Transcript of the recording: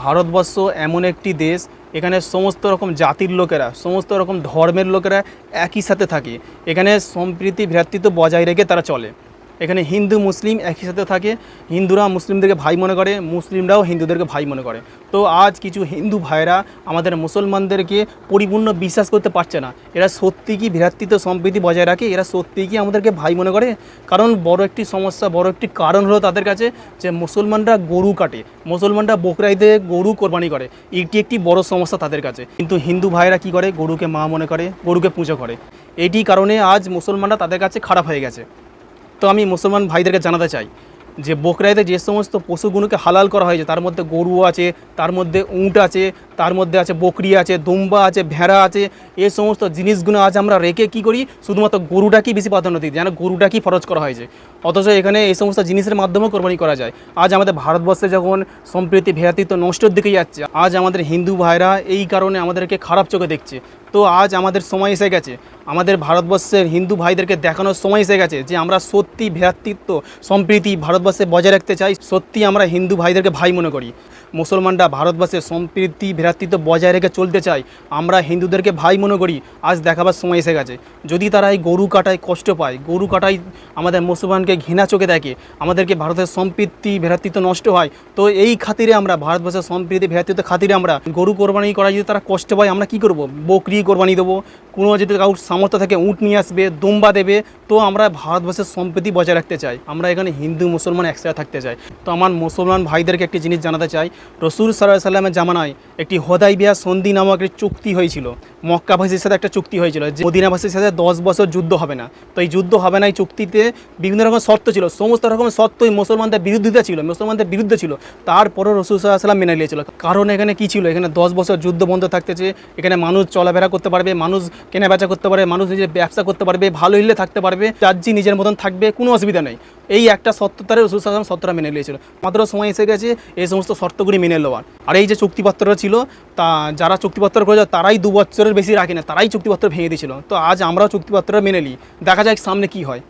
ভারতবর্ষ এমন একটি দেশ, এখানে সমস্ত রকম জাতির লোকেরা, সমস্ত রকম ধর্মের লোকেরা একই সাথে থাকে। এখানে সম্প্রীতি ভ্রাতৃত্ব বজায় রেখে তারা চলে। এখানে হিন্দু মুসলিম একই সাথে থাকে। হিন্দুরা মুসলিমদেরকে ভাই মনে করে, মুসলিমরাও হিন্দুদেরকে ভাই মনে করে। তো আজ কিছু হিন্দু ভাইরা আমাদের মুসলমানদেরকে পরিপূর্ণ বিশ্বাস করতে পারছে না। এরা সত্যি কি ভ্রাতৃত্ব সম্প্রীতি বজায় রাখে? এরা সত্যি কি আমাদেরকে ভাই মনে করে? কারণ বড় একটি সমস্যা, বড় একটি কারণ হলো তাদের কাছে যে মুসলমানরা গরু কাটে, মুসলমানরা বকরা ঈদে গরু কোরবানি করে। এটি একটি বড় সমস্যা তাদের কাছে। কিন্তু হিন্দু ভাইরা কি করে? গরুকে মা মনে করে, গরুকে পুজো করে। এটি কারণে আজ মুসলমানরা তাদের কাছে খারাপ হয়ে গেছে। তো আমি মুসলমান ভাইদেরকে জানাতে চাই যে বকরা ঈদে যে সমস্ত পশুগুলোকে হালাল করা হয়েছে, তার মধ্যে গরু আছে, তার মধ্যে উট আছে, তার মধ্যে আছে বকরি আছে, দুম্বা আছে, ভেড়া আছে। এই সমস্ত জিনিসগুলো আজ আমরা রেখে কি করি? শুধুমাত্র গরুটাকেই বেশি প্রাধান্য দিই, যেন গরুটাকেই ফরজ করা হয়েছে। অথচ এখানে এই সমস্ত জিনিসের মাধ্যমেও কোরবানি করা যায়। আজ আমাদের ভারতবর্ষে যখন সম্প্রীতি ভ্রাতৃত্ব নষ্টের দিকে যাচ্ছে, আজ আমাদের হিন্দু ভাইরা এই কারণে আমাদেরকে খারাপ চোখে দেখছে। তো আজ আমাদের সময় এসে গেছে, আমাদের ভারতবর্ষের হিন্দু ভাইদেরকে দেখানোর সময় এসে গেছে যে আমরা সত্যি ভ্রাতৃত্ব সম্প্রীতি ভারতবর্ষে বজায় রাখতে চাই। সত্যি আমরা হিন্দু ভাইদেরকে ভাই মনে করি। মুসলমানরা ভারতবর্ষের সম্প্রীতি ভ্রাতৃত্ব বজায় রেখে চলতে চাই, আমরা হিন্দুদেরকে ভাই মনে করি। আজ দেখাবার সময় এসে গেছে। যদি তারা এই গরু কাটায় কষ্ট পায়, গরু কাটায় আমাদের মুসলমানকে ঘৃণা চোখে দেখে, আমাদেরকে ভারতের সম্প্রীতি ভ্রাতৃত্ব নষ্ট হয়, তো এই খাতিরে আমরা ভারতবর্ষের সম্প্রীতি ভ্রাতৃত্ব খাতিরে আমরা গরু কোরবানি করায় যদি তারা কষ্ট পায়, আমরা কি করব? বকরি কোরবানি দেবো। কোনো যদি কারোর সামর্থ্য থাকে উট নিয়ে আসবে, দুম্বা দেবে। তো আমরা ভারতবর্ষের সম্প্রীতি বজায় রাখতে চাই। আমরা এখানে হিন্দু মুসলমান একসাথে থাকতে চাই। তো আমার মুসলমান ভাইদেরকে একটি জিনিস জানাতে চাই, রসুল সাল্লাল্লাহু আলাইহি সাল্লামের জামানায় একটি হুদায়বিয়া সন্ধি নামক একটি চুক্তি হয়েছিল। মক্কাবাসীর সাথে একটা চুক্তি হয়েছিল যে মদিনাবাসীর সাথে 10 বছর যুদ্ধ হবে না। তো এই যুদ্ধ হবে না, এই চুক্তিতে বিভিন্ন রকম শর্ত ছিল। সমস্ত রকমের শর্তই মুসলমানদের বিরুদ্ধে ছিল। তারপরও রসুল সাল্লাল্লাহু আলাইহি সাল্লাম মেনে নিয়েছিল। কারণ এখানে কি ছিল? এখানে 10 বছর যুদ্ধ বন্ধ থাকতেছে। এখানে মানুষ চলাফেরা করতে পারবে, মানুষ কেনাবেচা করতে পারবে, মানুষ নিজের ব্যবসা করতে পারবে, ভালো হলে থাকতে পারবে, চার্জি নিজের মতন থাকবে, কোনো অসুবিধা নেই। এই একটা শর্তটারে রসুল সাল্লাল্লাহু আলাইহি সাল্লাম শর্তটা মেনে নিয়েছিল। মাত্র সময় এসে গেছে এই সমস্ত শর্তগুলি মেনে নেওয়ার। আর এই যে চুক্তিপত্রটা ছিল, তা যারা চুক্তিপত্র করেছে তারাই 2 বছরের বেশি রাখে না, তারাই চুক্তিপত্র ভেঙে দিয়েছিল। তো আজ আমরাও চুক্তিপত্রটা মেনে নিই, দেখা যাক সামনে কি হয়।